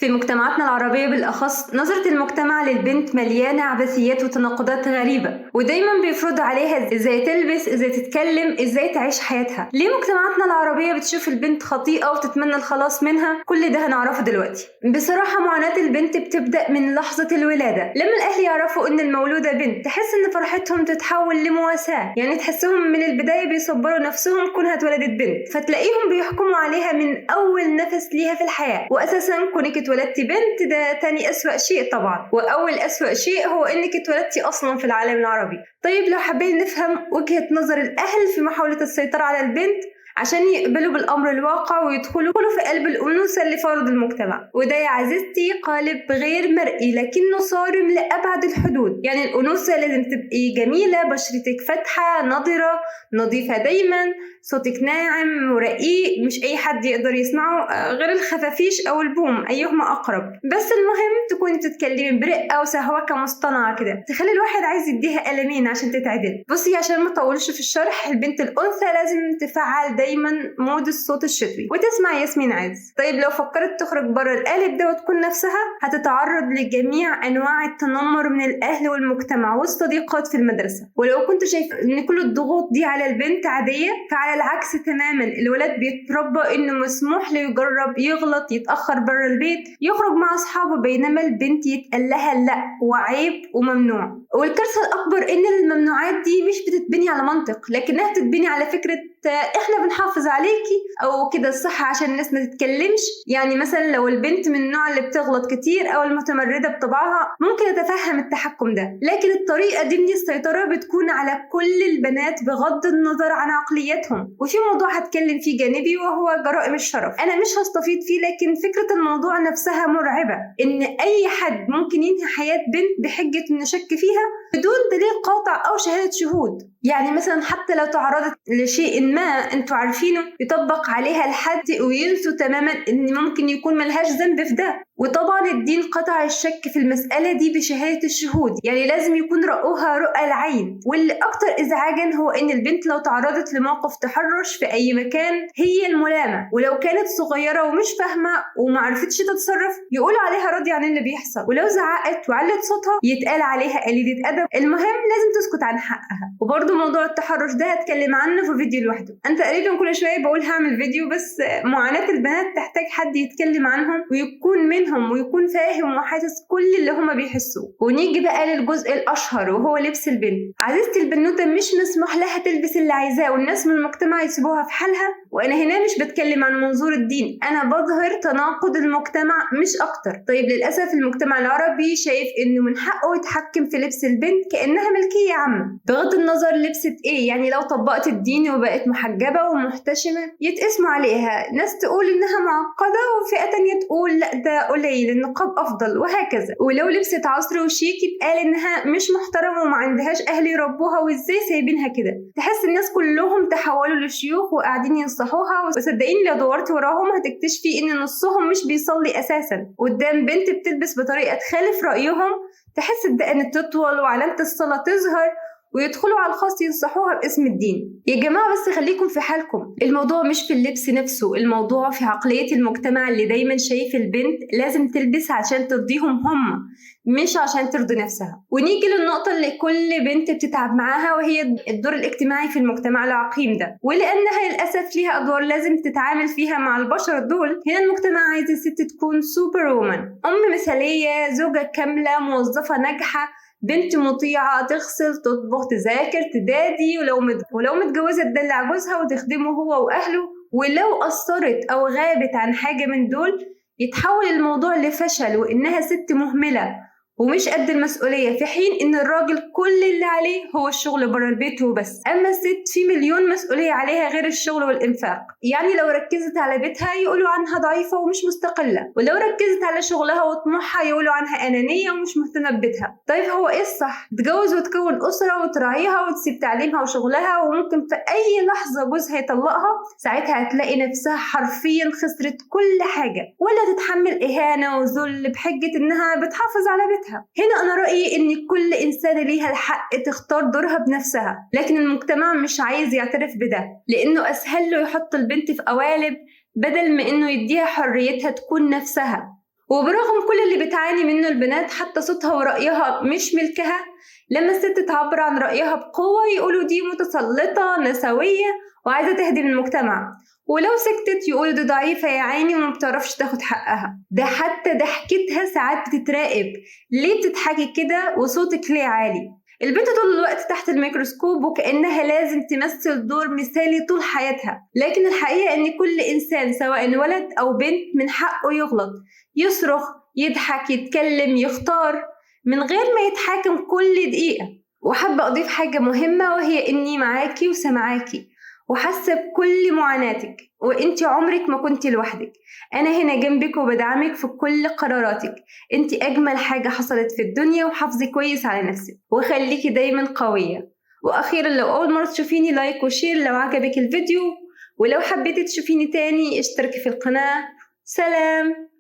في مجتمعاتنا العربية بالأخص نظرة المجتمع للبنت مليانة عبثيات وتناقضات غريبة، ودايما بيفرضوا عليها ازاي تلبس، ازاي تتكلم، ازاي تعيش حياتها. ليه مجتمعاتنا العربية بتشوف البنت خطيئة وتتمنى الخلاص منها؟ كل ده هنعرفه دلوقتي. بصراحة معاناة البنت بتبدأ من لحظة الولادة، لما الأهل يعرفوا إن المولودة بنت تحس إن فرحتهم تتحول لمواساة، يعني تحسهم من البداية بيصبروا نفسهم كونها اتولدت بنت، فتلاقيهم بيحكموا عليها من أول نفس ليها في الحياة. وأساسا كونك اتولدتي بنت ده تاني أسوأ شيء طبعا، وأول أسوأ شيء هو إنك اتولدتي أصلا في العالم العربي. طيب لو حابين نفهم وجهة نظر الأهل في محاولة السيطرة على البنت عشان يقبلوا بالأمر الواقع ويدخلوا في قلب الأنوثة اللي فرض المجتمع، وده يا عزيزتي قالب غير مرئي لكنه صارم لأبعد الحدود. يعني الأنوثة لازم تبقي جميلة، بشرتك فاتحة نضرة نظيفة دايما، صوتك ناعم ورقيق مش أي حد يقدر يسمعه غير الخفافيش أو البوم أيهما أقرب، بس المهم تكوني بتتكلمي برقة وسهوكة مصطنعة كده تخلي الواحد عايز يديها قلمين عشان تتعدل. بصي عشان ما اطولش في الشرح، البنت الأنثى لازم تفعل دايما مود الصوت الشتوي وتسمع ياسمين عز. طيب لو فكرت تخرج بره القالب ده وتكون نفسها، هتتعرض لجميع أنواع التنمر من الأهل والمجتمع والصديقات في المدرسة. ولو كنت شايف إن كل الضغوط دي على البنت عادية، فعلى العكس تماما الولد بيتربى إنه مسموح له يجرب، يغلط، يتأخر بره البيت، يخرج مع أصحابه، بينما البنت يتقال لها لأ وعيب وممنوع. والكارثة الأكبر إن الممنوعات دي مش بتتبني على منطق، لكنها بتتبني على فكرة إحنا بنحافظ عليكي أو كده الصحة عشان الناس ما تتكلمش. يعني مثلا لو البنت من النوع اللي بتغلط كتير أو المتمردة بطبعها ممكن أتفهم التحكم ده، لكن الطريقة دي من السيطرة بتكون على كل البنات بغض النظر عن عقليتهم. وفي موضوع هتكلم فيه جانبي وهو جرائم الشرف، أنا مش هستفيض فيه، لكن فكرة الموضوع نفسها مرعبة، إن أي حد ممكن ينهي حياة بنت بحجة إنه شك فيها بدون دليل قاطع أو شهادة شهود. يعني مثلا حتى لو تعرضت لشيء ما انتوا عارفينه يطبق عليها الحد وينسوا تماما ان ممكن يكون ملهاش ذنب في ده. وطبعا الدين قطع الشك في المسألة دي بشهادة الشهود، يعني لازم يكون رأوها رؤى العين. واللي أكتر إزعاجا هو إن البنت لو تعرضت لموقف تحرش في أي مكان هي الملامة، ولو كانت صغيرة ومش فاهمة ومعرفتش تتصرف يقولوا عليها راضية عن اللي بيحصل، ولو زعقت وعلت صوتها يتقال عليها قليلة أدب. المهم لازم تسكت عن حقها. وبرضه موضوع التحرش ده هتكلم عنه في فيديو لوحده. أنا تقريبا كل شوية بقول هعمل فيديو، بس معاناة البنات تحتاج حد يتكلم عنهم ويكون منهم ويكون فاهم وحاسس كل اللي هما بيحسوه. ونيجي بقى للجزء الأشهر وهو لبس البنت. عزيزتي البنوتة مش مسموح لها تلبس اللي عايزاه والناس من المجتمع يسيبوها في حالها. وأنا هنا مش بتكلم عن منظور الدين، أنا بظهر تناقض المجتمع مش أكتر. طيب للأسف المجتمع العربي شايف إنه من حقه يتحكم في لبس البنت كأنها ملكية عامة، بغض النظر لبست إيه. يعني لو طبقت الدين وبقت محجبة ومحتشمة يتقسموا عليها، ناس تقول إنها معقدة وفئة تانية تقول لأ ده قليل النقاب أفضل، وهكذا. ولو لبست عصر وشيك يتقال إنها مش محترمة وما عندهاش أهل يربوها وإزاي سايبينها كده. تحس الناس كلهم تحولوا لشيوخ وقاعدين ينصحوها، وصدقيني لو دورتي وراهم هتكتشفي إن نصهم مش بيصلي أساسا قدام بنت بتلبس بطريقة تخالف رأيهم. تحس الدقن تطول وعلامة الصلاة تظهر ويدخلوا على الخاص ينصحوها باسم الدين. يا جماعة بس خليكم في حالكم، الموضوع مش في اللبس نفسه، الموضوع في عقلية المجتمع اللي دايما شايف البنت لازم تلبس عشان ترضيهم هم مش عشان ترضي نفسها. ونيجي للنقطة اللي كل بنت بتتعب معاها، وهي الدور الاجتماعي في المجتمع العقيم ده. ولأنها للأسف ليها أدوار لازم تتعامل فيها مع البشر دول، هنا المجتمع عايز الست تكون سوبر وومن، أم مثالية، زوجة كاملة، موظفة ناجحة، بنت مطيعة، تغسل، تطبخ، تذاكر، تدادي، ولو متجوزة تدلع جوزها وتخدمه هو وأهله. ولو قصرت أو غابت عن حاجة من دول يتحول الموضوع لفشل وإنها ست مهملة ومش قد المسؤولية، في حين إن الراجل كل اللي عليه هو الشغل برا البيت وبس. أما الست في مليون مسؤولية عليها غير الشغل والإنفاق. يعني لو ركزت على بيتها يقولوا عنها ضعيفة ومش مستقلة، ولو ركزت على شغلها وطموحها يقولوا عنها أنانية ومش مهتمة ببيتها. طيب هو إيه الصح؟ تتجوز وتكون أسرة وتراعيها وتسيب تعليمها وشغلها، وممكن في أي لحظة جوزها يطلقها، ساعتها هتلاقي نفسها حرفيا خسرت كل حاجة، ولا تتحمل إهانة وذل بحجة إنها بتحافظ على بيتها. هنا أنا رأيي إن كل إنسانة ليها الحق تختار دورها بنفسها، لكن المجتمع مش عايز يعترف بده، لأنه أسهل له يحط البنت في قوالب بدل ما إنه يديها حريتها تكون نفسها. وبرغم كل اللي بتعاني منه البنات، حتى صوتها ورأيها مش ملكها. لما الست تعبر عن رأيها بقوة يقولوا دي متسلطة نسوية وعايزة تهدم المجتمع، ولو سكتت يقولوا دي ضعيفة يا عيني وما بتعرفش تاخد حقها. ده حتى ضحكتها ساعات بتتراقب، ليه بتضحكي كده وصوتك ليه عالي؟ البنت طول الوقت تحت الميكروسكوب وكأنها لازم تمثل دور مثالي طول حياتها، لكن الحقيقة إن كل إنسان سواء ولد أو بنت من حقه يغلط، يصرخ، يضحك، يتكلم، يختار من غير ما يتحاكم كل دقيقة. وحابة أضيف حاجة مهمة، وهي إني معاكي وسمعاكي وحاسة بكل معاناتك، وإنتي عمرك ما كنتي لوحدك. أنا هنا جنبك وبدعمك في كل قراراتك. إنتي أجمل حاجة حصلت في الدنيا، وحافظي كويس على نفسك وخليكي دايما قوية. وأخيرا لو أول مرة تشوفيني لايك وشير لو عجبك الفيديو، ولو حبيتي تشوفيني تاني اشتركي في القناة. سلام.